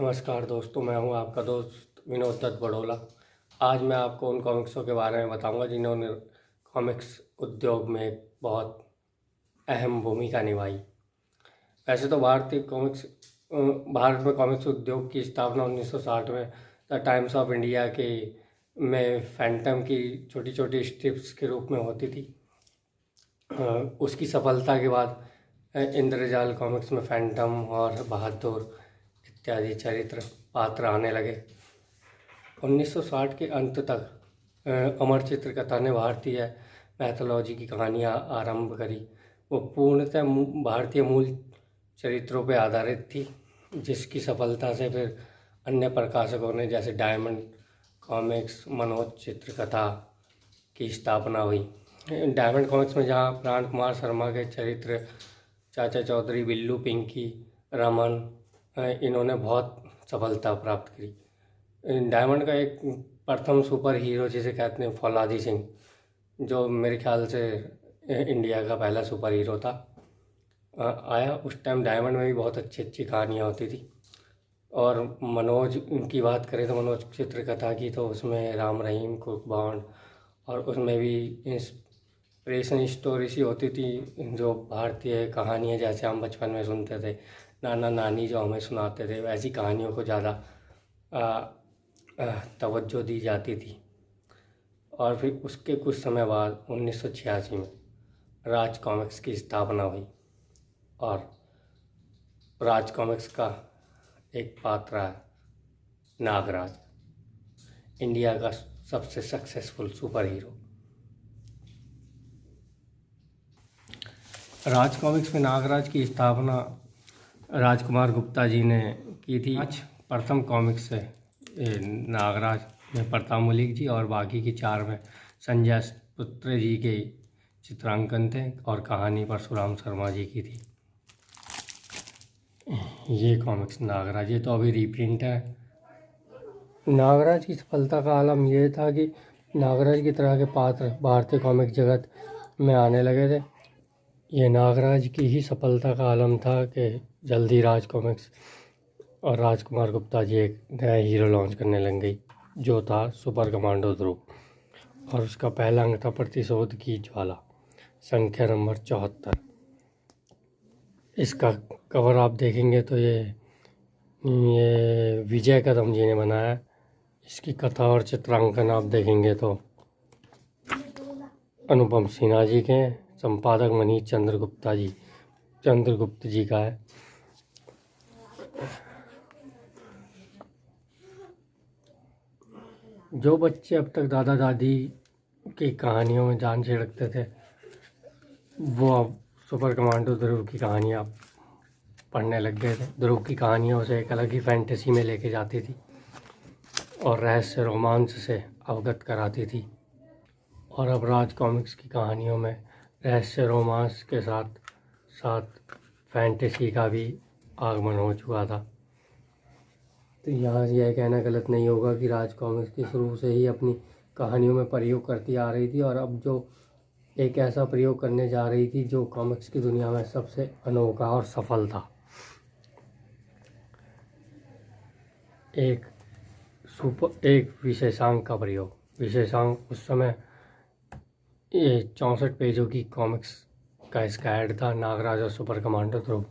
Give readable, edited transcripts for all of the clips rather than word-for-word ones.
नमस्कार दोस्तों, मैं हूं आपका दोस्त विनोद दत्त बड़ोला। आज मैं आपको उन कॉमिक्सों के बारे में बताऊंगा जिन्होंने कॉमिक्स उद्योग में एक बहुत अहम भूमिका निभाई। वैसे तो भारत में कॉमिक्स उद्योग की स्थापना 1960 में द टाइम्स ऑफ इंडिया के में फैंटम की छोटी छोटी स्ट्रिप्स के रूप में होती थी। उसकी सफलता के बाद इंद्रजाल कॉमिक्स में फैंटम और बहादुर इत्यादि चरित्र पात्र आने लगे। 1960 के अंत तक अमर चित्रकथा ने भारतीय मैथोलॉजी की कहानियाँ आरंभ करी। वो पूर्णतः भारतीय मूल चरित्रों पर आधारित थी, जिसकी सफलता से फिर अन्य प्रकाशकों ने जैसे डायमंड कॉमिक्स, मनोज चित्रकथा की स्थापना हुई। डायमंड कॉमिक्स में जहाँ प्राण कुमार शर्मा के चरित्र चाचा चौधरी, बिल्लू, पिंकी, रमन, इन्होंने बहुत सफलता प्राप्त करी। डायमंड का एक प्रथम सुपर हीरो जिसे कहते हैं फौलादी सिंह, जो मेरे ख्याल से इंडिया का पहला सुपर हीरो था, आया। उस टाइम डायमंड में भी बहुत अच्छी अच्छी कहानियाँ होती थी। और मनोज की बात करें तो मनोज चित्रकथा की, तो उसमें राम रहीम, कुक बॉन्ड, और उसमें भी इंस्पिरेशन स्टोरी सी होती थी, जो भारतीय कहानियाँ जैसे हम बचपन में सुनते थे, नाना नानी जो हमें सुनाते थे, वैसी कहानियों को ज़्यादा तवज्जो दी जाती थी। और फिर उसके कुछ समय बाद 1986 में राज कॉमिक्स की स्थापना हुई, और राज कॉमिक्स का एक पात्र है नागराज, इंडिया का सबसे सक्सेसफुल सुपर हीरो। राज कॉमिक्स में नागराज की स्थापना राजकुमार गुप्ता जी ने की थी। आज प्रथम कॉमिक्स है नागराज में प्रताप मलिक जी, और बाकी की 4 में संजय पुत्र जी के चित्रांकन थे, और कहानी परशुराम शर्मा जी की थी। ये कॉमिक्स नागराज, ये तो अभी रीप्रिंट है। नागराज की सफलता का आलम यह था कि नागराज की तरह के पात्र भारतीय कॉमिक जगत में आने लगे थे। ये नागराज की ही सफलता का आलम था कि जल्दी राज कॉमिक्स और राजकुमार गुप्ता जी एक नया हीरो लॉन्च करने लग गई, जो था सुपर कमांडो ध्रुव, और उसका पहला अंक था प्रतिशोध की ज्वाला, संख्या नंबर 74। इसका कवर आप देखेंगे तो ये विजय कदम जी ने बनाया है। इसकी कथा और चित्रांकन आप देखेंगे तो अनुपम सिन्हा जी के, संपादक मनीष चंद्रगुप्त जी का है। जो बच्चे अब तक दादा दादी की कहानियों में जान छिड़कते थे, वो अब सुपर कमांडो ध्रुव की कहानियाँ पढ़ने लग गए थे। ध्रुव की कहानियों से एक अलग ही फैंटेसी में लेके जाती थी, और रहस्य रोमांस से अवगत कराती थी। और अब राज कॉमिक्स की कहानियों में रहस्य रोमांस के साथ साथ फैंटेसी का भी आगमन हो चुका था। तो यहाँ यह कहना गलत नहीं होगा कि राज कॉमिक्स की शुरू से ही अपनी कहानियों में प्रयोग करती आ रही थी, और अब जो एक ऐसा प्रयोग करने जा रही थी जो कॉमिक्स की दुनिया में सबसे अनोखा और सफल था। एक विशेषांक का प्रयोग। विशेषांक उस समय ये 64 पेजों की कॉमिक्स का इसका ऐड था, नागराज और सुपर कमांडो ध्रुव।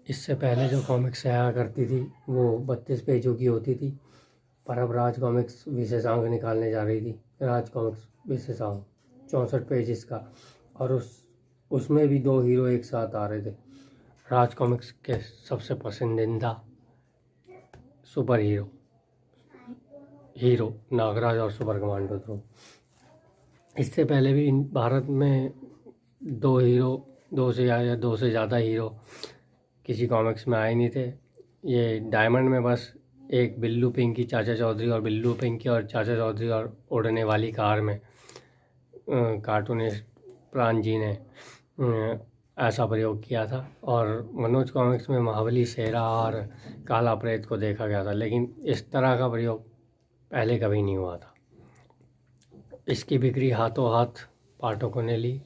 इससे पहले जो कॉमिक्स आया करती थी वो 32 पेजों की होती थी, पर अब राज कॉमिक्स विशेषांक निकालने जा रही थी। राज कॉमिक्स विशेषांक 64 पेजेस का, और उसमें भी 2 हीरो एक साथ आ रहे थे। राज कॉमिक्स के सबसे पसंदीदा सुपर हीरो नागराज और सुपर कमांडो ध्रुव। इससे पहले भी भारत में 2 से ज़्यादा हीरो किसी कॉमिक्स में आए नहीं थे। ये डायमंड में बस एक बिल्लू पिंकी चाचा चौधरी और चाचा चौधरी और उड़ने वाली कार में कार्टूनिस्ट प्राण जी ने ऐसा प्रयोग किया था। और मनोज कॉमिक्स में महाबली शेरा और काला प्रेत को देखा गया था, लेकिन इस तरह का प्रयोग पहले कभी नहीं हुआ था। इसकी बिक्री हाथों हाथ पाठकों ने ली,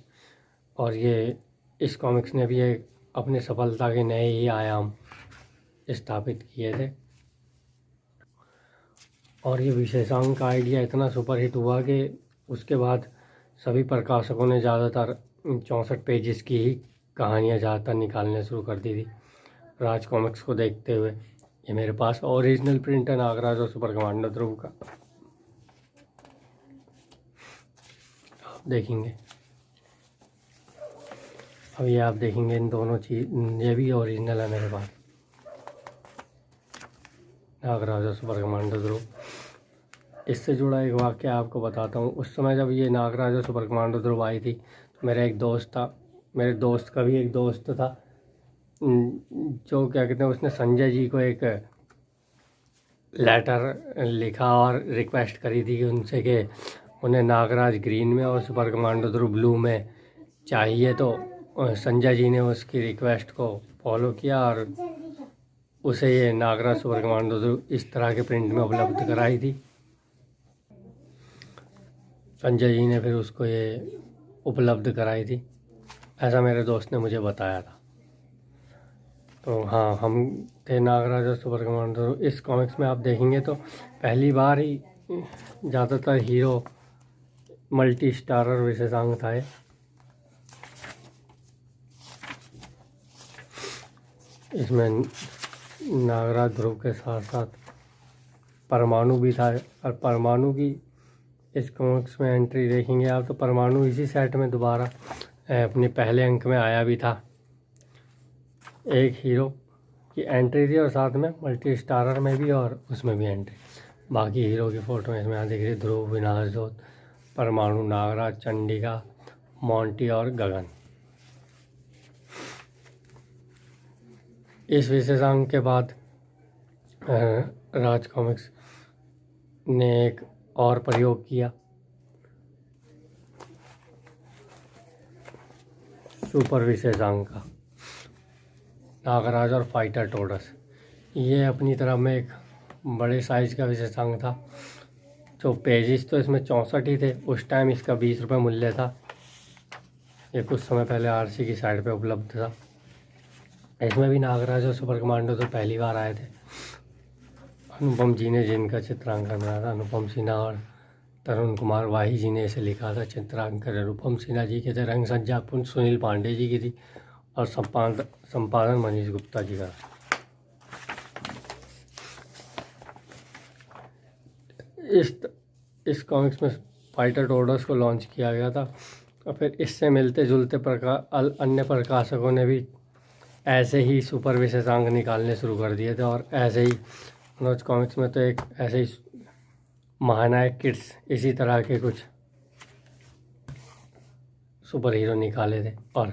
और ये इस कॉमिक्स ने भी एक अपने सफलता के नए ही आयाम स्थापित किए थे। और ये विशेषांक का आइडिया इतना सुपरहिट हुआ कि उसके बाद सभी प्रकाशकों ने ज़्यादातर 64 पेजेस की ही कहानियाँ ज़्यादातर निकालने शुरू कर दी थी राज कॉमिक्स को देखते हुए। ये मेरे पास ओरिजिनल प्रिंट है नागराज और सुपर कमांडो ध्रुव का, आप देखेंगे। अब ये आप देखेंगे इन दोनों चीज़, ये भी ओरिजिनल है मेरे पास, नागराज और सुपर कमांडो ध्रुव। इससे जुड़ा एक वाक्य आपको बताता हूँ। उस समय जब ये नागराज और सुपर कमांडो ध्रुव आई थी तो मेरा एक दोस्त था, मेरे दोस्त का भी एक दोस्त था, जो क्या कहते हैं, उसने संजय जी को एक लेटर लिखा और रिक्वेस्ट करी थी कि उनसे कि उन्हें नागराज ग्रीन में और सुपर कमांडो ध्रुव ब्लू में चाहिए। तो संजय जी ने उसकी रिक्वेस्ट को फॉलो किया और उसे ये नागराज सुपर कमांडो ध्रुव इस तरह के प्रिंट में उपलब्ध कराई थी। संजय जी ने फिर उसको ये उपलब्ध कराई थी, ऐसा मेरे दोस्त ने मुझे बताया था। तो हाँ, हम थे नागराज और सुपर कमांडो। इस कॉमिक्स में आप देखेंगे तो पहली बार ही ज़्यादातर हीरो मल्टी स्टारर विशेषांक था। इसमें नागराज ध्रुव के साथ साथ परमाणु भी था, और परमाणु की इस कॉमिक्स में एंट्री देखेंगे आप तो परमाणु इसी सेट में दोबारा अपने पहले अंक में आया भी था। एक हीरो की एंट्री थी और साथ में मल्टी स्टारर में भी और उसमें भी एंट्री। बाकी हीरो की फ़ोटो इसमें यहाँ दिख रही है, ध्रुव, विनाशजोत, परमाणु, नागराज, चंडिका, मोंटी और गगन। इस विशेषांक के बाद राज कॉमिक्स ने एक और प्रयोग किया, सुपर विशेषांक का, नागराज और फाइटर टोडस। ये अपनी तरफ में एक बड़े साइज का विशेषांक था। जो पेजेस तो इसमें 64 ही थे। उस टाइम इसका 20 रुपये मूल्य था। ये कुछ समय पहले आरसी की साइड पे उपलब्ध था। इसमें भी नागराज और सुपर कमांडो तो पहली बार आए थे। अनुपम जी ने जिनका चित्रांकन बनाया था, अनुपम सिन्हा और तरुण कुमार वाही जी ने इसे लिखा था। चित्रांकन अनुपम सिन्हा जी के थे, रंग सज्जा सुनील पांडे जी की थी और संपादन मनीष गुप्ता जी का। इस कॉमिक्स में फाइटर टोडस को लॉन्च किया गया था और फिर इससे मिलते जुलते अन्य प्रकाशकों ने भी ऐसे ही सुपर विशेषांक निकालने शुरू कर दिए थे। और ऐसे ही मनोज कॉमिक्स में तो एक ऐसे ही महानायक किड्स इसी तरह के कुछ सुपर हीरो निकाले थे और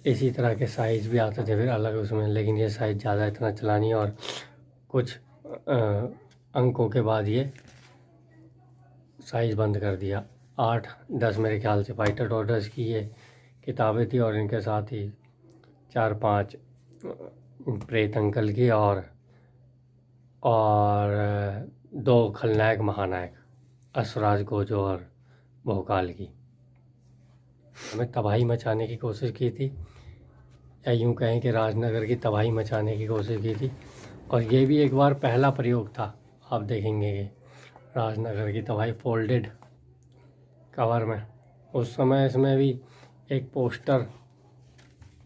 इसी तरह के साइज़ भी आते थे फिर अलग उसमें, लेकिन ये साइज़ ज़्यादा इतना चला नहीं और कुछ अंकों के बाद ये साइज़ बंद कर दिया। 8-10 मेरे ख्याल से फाइटर टोडस की ये किताबें थी और इनके साथ ही 4-5 प्रेत अंकल की और 2 खलनायक महानायक, असुराज, गोजो और भोकाल की। हमें तबाही मचाने की कोशिश की थी, या यूँ कहें कि राजनगर की तबाही मचाने की कोशिश की थी। और ये भी एक बार पहला प्रयोग था। आप देखेंगे कि राजनगर की तबाही फोल्डेड कवर में, उस समय इसमें भी एक पोस्टर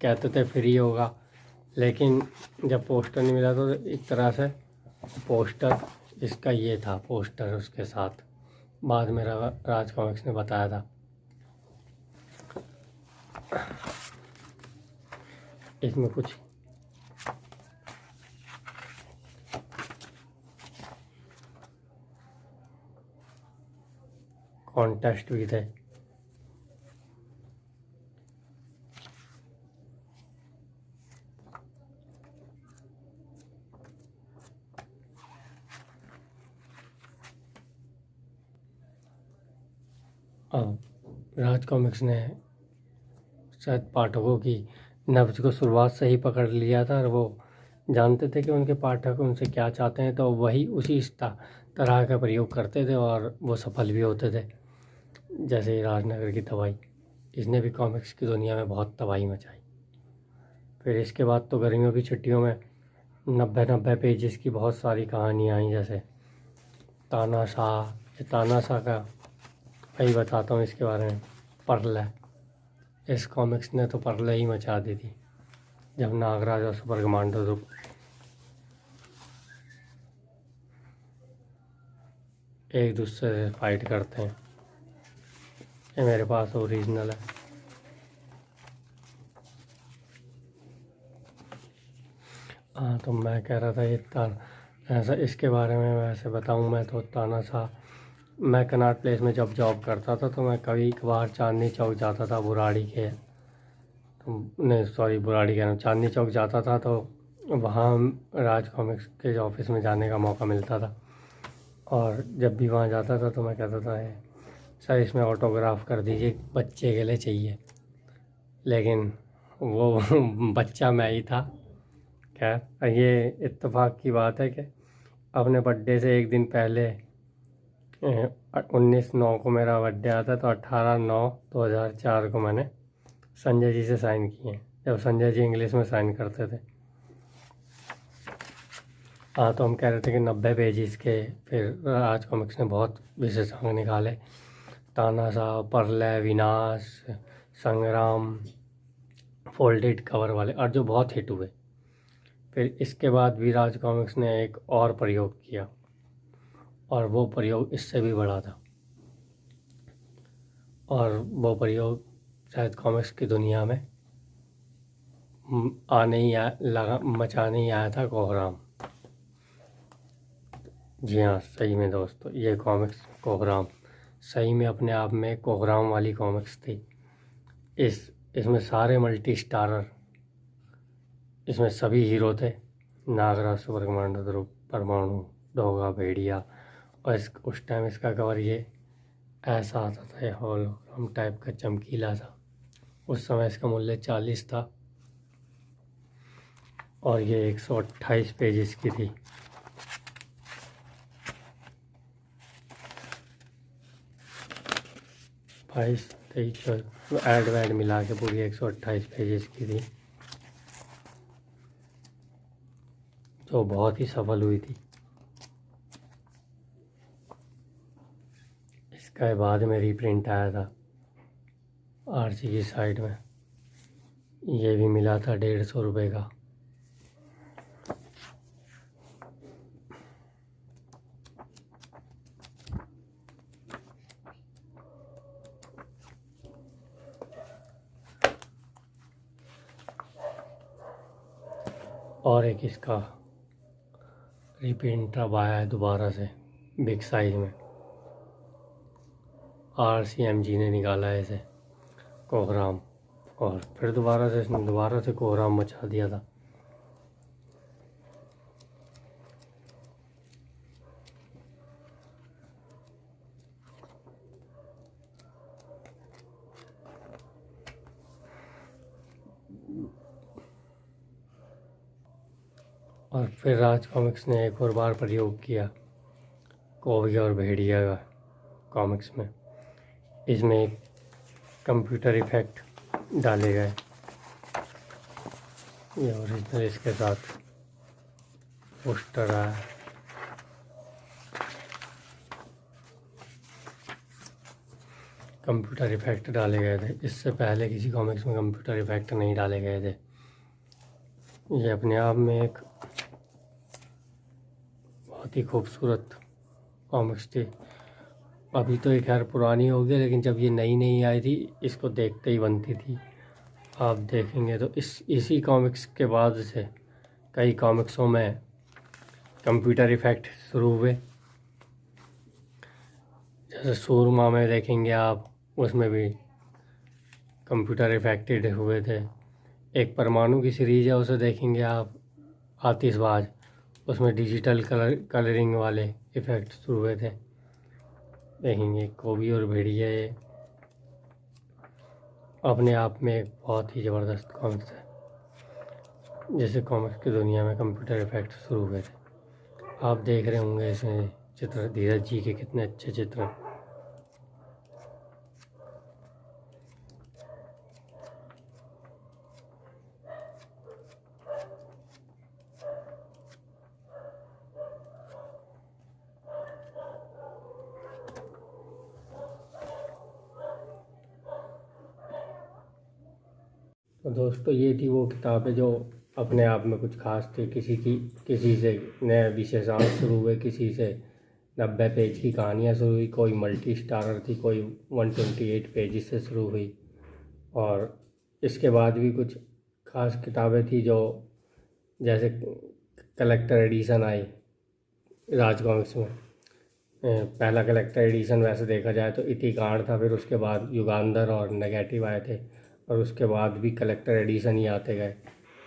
कहते थे फ्री होगा, लेकिन जब पोस्टर नहीं मिला तो एक तरह से पोस्टर इसका ये था, पोस्टर उसके साथ बाद में राज कॉमिक्स ने बताया था। इसमें कुछ कॉन्टेस्ट भी थे। अब राज कॉमिक्स ने शायद पाठकों की नब्ज को शुरुआत से ही पकड़ लिया था और वो जानते थे कि उनके पाठक उनसे क्या चाहते हैं, तो वही उसी तरह का प्रयोग करते थे और वो सफल भी होते थे। जैसे राजनगर की तबाही, इसने भी कॉमिक्स की दुनिया में बहुत तबाही मचाई। फिर इसके बाद तो गर्मियों की छुट्टियों में 90 पेजेस की बहुत सारी कहानियाँ आई, जैसे तानाशाह। ये तानाशाह का वही बताता हूँ इसके बारे में। परले, इस कॉमिक्स ने तो परले ही मचा दी थी, जब नागराज और सुपर कमांडो तो एक दूसरे से फाइट करते हैं। ये मेरे पास ओरिजिनल है। हाँ, तो मैं कह रहा था ये ऐसा इसके बारे में वैसे बताऊँ मैं तो तानाशाह, मैं कनॉट प्लेस में जब जॉब करता था तो मैं कभी कभार चांदनी चौक जाता था, बुराड़ी के, तो नहीं सॉरी बुराड़ी कह रहा हूँ, चांदनी चौक जाता था, तो वहाँ राज कॉमिक्स के ऑफिस में जाने का मौका मिलता था। और जब भी वहाँ जाता था तो मैं कहता था सर इसमें ऑटोग्राफ कर दीजिए, बच्चे के लिए चाहिए। लेकिन वो बच्चा मैं ही था। खैर, ये इत्तेफाक की बात है कि अपने बर्थडे से एक दिन पहले 19/9 को मेरा बर्थडे आता, तो 18/9/2004 को मैंने संजय जी से साइन किए, जब संजय जी इंग्लिश में साइन करते थे। हाँ, तो हम कह रहे थे कि 90 पेजेस के फिर राज कॉमिक्स ने बहुत विशेष अंग निकाले। तानाशाह, प्रलय, विनाश, संग्राम, फोल्डेड कवर वाले, और जो बहुत हिट हुए। फिर इसके बाद भी राज कॉमिक्स ने एक और प्रयोग किया, और वो प्रयोग इससे भी बड़ा था। और वो प्रयोग शायद कॉमिक्स की दुनिया में मचाने ही आया था, कोहराम। जी हाँ, सही में दोस्तों, ये कॉमिक्स कोहराम सही में अपने आप में कोहराम वाली कॉमिक्स थी। इसमें सारे मल्टी स्टारर, इसमें सभी हीरो थे, नागराज, सुपर कमांडो, ध्रुव, परमाणु, डोगा, भेड़िया। और उस टाइम इसका कवर ये ऐसा आता था, ये होलोग्राम टाइप का चमकीला था। उस समय इसका मूल्य 40 था, और ये 128 पेजेस की थी। 22, 23 ऐड वैड मिला के पूरी 128 पेजेस की थी, जो बहुत ही सफल हुई थी। इसका बाद में रीप्रिंट आया था आरसी की साइड में, ये भी मिला था 150 रुपये का। और एक इसका रीप्रिंट अब आया है दोबारा से बिग साइज में, RCMG ने निकाला है इसे, कोहराम। और फिर दोबारा से इसने कोहराम मचा दिया था। और फिर राज कॉमिक्स ने एक और बार प्रयोग किया कौवे और भेड़िया का कॉमिक्स में। इसमें एक कंप्यूटर इफेक्ट डाले गए, ये ओरिजिनल इसके साथ पोस्टर आया। कंप्यूटर इफेक्ट डाले गए थे, इससे पहले किसी कॉमिक्स में कंप्यूटर इफेक्ट नहीं डाले गए थे। ये अपने आप में एक बहुत ही खूबसूरत कॉमिक्स थी। अभी तो ये खैर पुरानी हो गई, लेकिन जब ये नई आई थी, इसको देखते ही बनती थी। आप देखेंगे तो इसी कॉमिक्स के बाद से कई कॉमिक्सों में कंप्यूटर इफेक्ट शुरू हुए। जैसे सूरमा में देखेंगे आप, उसमें भी कंप्यूटर इफेक्टेड हुए थे। एक परमाणु की सीरीज है, उसे देखेंगे आप, आतिशबाज, उसमें डिजिटल कलरिंग वाले इफ़ेक्ट शुरू हुए थे। देखेंगे कौवी और भेड़िया, ये अपने आप में एक बहुत ही ज़बरदस्त कॉमिक्स है। जैसे कॉमिक्स की दुनिया में कंप्यूटर इफेक्ट शुरू हुए थे। आप देख रहे होंगे इसमें चित्र, धीरज जी के कितने अच्छे चित्र। तो दोस्तों ये थी वो किताबें जो अपने आप में कुछ खास थी। किसी से नए विशेषांक शुरू हुए, किसी से 90 पेज की कहानियाँ शुरू हुई, कोई मल्टी स्टारर थी, कोई 128 पेजेस से शुरू हुई। और इसके बाद भी कुछ खास किताबें थी जो जैसे कलेक्टर एडिशन आई राज कॉमिक्स में। पहला कलेक्टर एडिशन वैसे देखा जाए तो इतिकांड था, फिर उसके बाद युगांधर और नेगेटिव आए थे, और उसके बाद भी कलेक्टर एडिशन ही आते गए।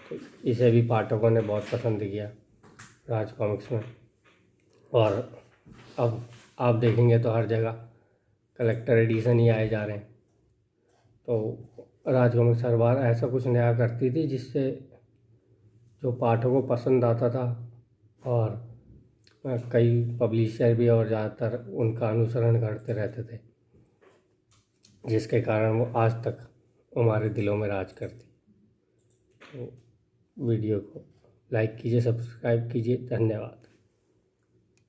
तो इसे भी पाठकों ने बहुत पसंद किया राज कॉमिक्स में। और अब आप देखेंगे तो हर जगह कलेक्टर एडिशन ही आए जा रहे हैं। तो राज कॉमिक्स हर बार ऐसा कुछ नया करती थी जिससे जो पाठकों को पसंद आता था, और कई पब्लिशर भी और ज़्यादातर उनका अनुसरण करते रहते थे, जिसके कारण वो आज तक हमारे दिलों में राज करती। तो वीडियो को लाइक कीजिए, सब्सक्राइब कीजिए। धन्यवाद।